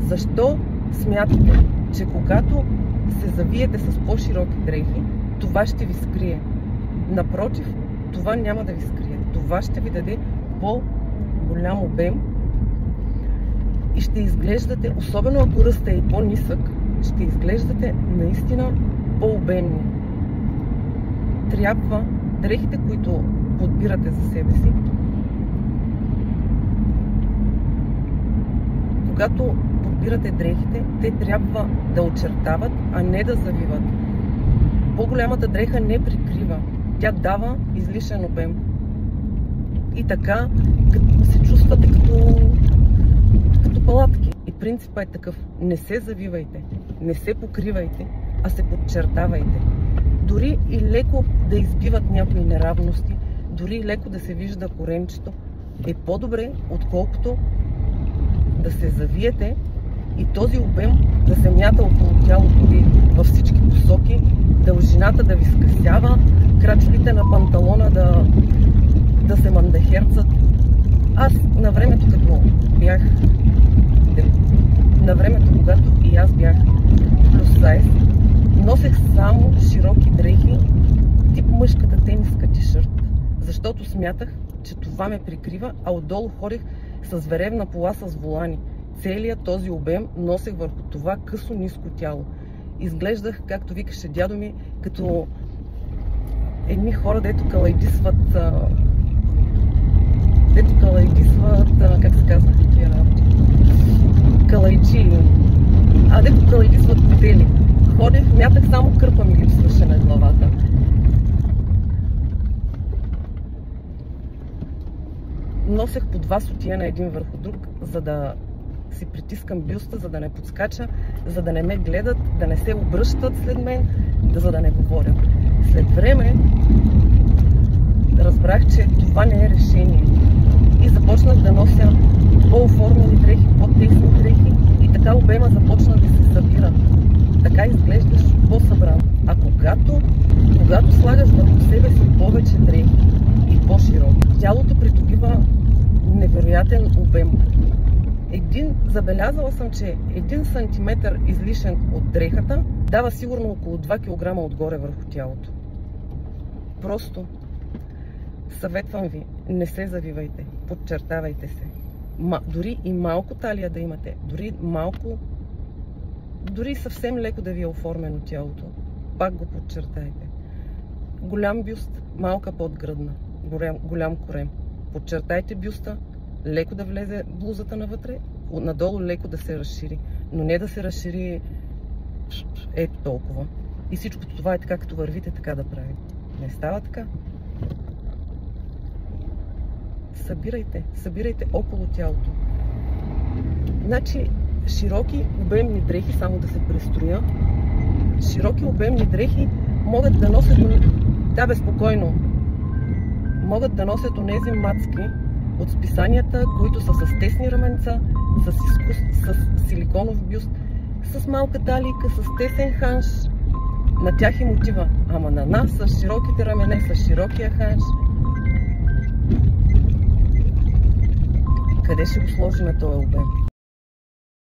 Защо смятате, че когато се завиете с по-широки дрехи, това ще ви скрие? Напротив, това няма да ви скрие. Това ще ви даде по-голям обем и ще изглеждате, особено ако ръстът е по-нисък, ще изглеждате наистина по-обемни. Трябва дрехите, които подбирате за себе си, когато подбирате дрехите, те трябва да очертават, а не да завиват. По-голямата дреха не прикрива, тя дава излишен обем. И така се чувствате като палатки. И принципът е такъв: не се завивайте, не се покривайте, а се подчертавайте. Дори и леко да избиват някои неравности, дори леко да се вижда коремчето, е по-добре, отколкото да се завиете и този обем да се мята около тялото ви във всички посоки, дължината да ви скъсява, крачовите на панталона да се мандахерцат. Аз на времето, когато и аз бях плюс сайз, носех само широки дрехи, тип мъжката тениска тишърт, защото смятах, че това ме прикрива, а отдолу ходех с веревна пола с волани. Целият този обем носех върху това късо ниско тяло. Изглеждах, както викаше дядо ми, като едни хора, дето калайдисват, как се казва такива работи? Калайчи, дето калайдисват хотели. Ходех, мятах, само кърпа ми липсваше на главата. Носех по два сутиена един върху друг, за да си притискам бюста, за да не подскача, за да не ме гледат, да не се обръщат след мен, за да не говоря. След време разбрах, че това не е решение. И започнах да нося по-оформени дрехи, по-тесни дрехи и така обема започна да се събира. Така изглеждаш по-събран. А когато слагаш върху себе си повече дрехи и по-широко, тялото придобива невероятен обем. Забелязала съм, че 1 сантиметър излишен от дрехата дава сигурно около 2 кг отгоре върху тялото. Просто съветвам ви, не се завивайте, подчертавайте се. Дори и малко талия да имате, дори съвсем леко да ви е оформено тялото, пак го подчертайте. Голям бюст, малка подгръдна, голям корем. Подчертайте бюста, леко да влезе блузата навътре, надолу леко да се разшири, но не да се разшири ето толкова. И всичко това е така, като вървите, така да правите. Не става така. Събирайте около тялото. Значи, широки обемни дрехи, само да се престроя, широки обемни дрехи могат да носят, безпокойно, могат да носят онези мацки от списанията, които са с тесни раменца, с силиконов бюст, с малка талийка, с тесен ханш. На тях им отива. Ама на нас с широките рамене, с широкия ханш, къде ще го сложим този обем?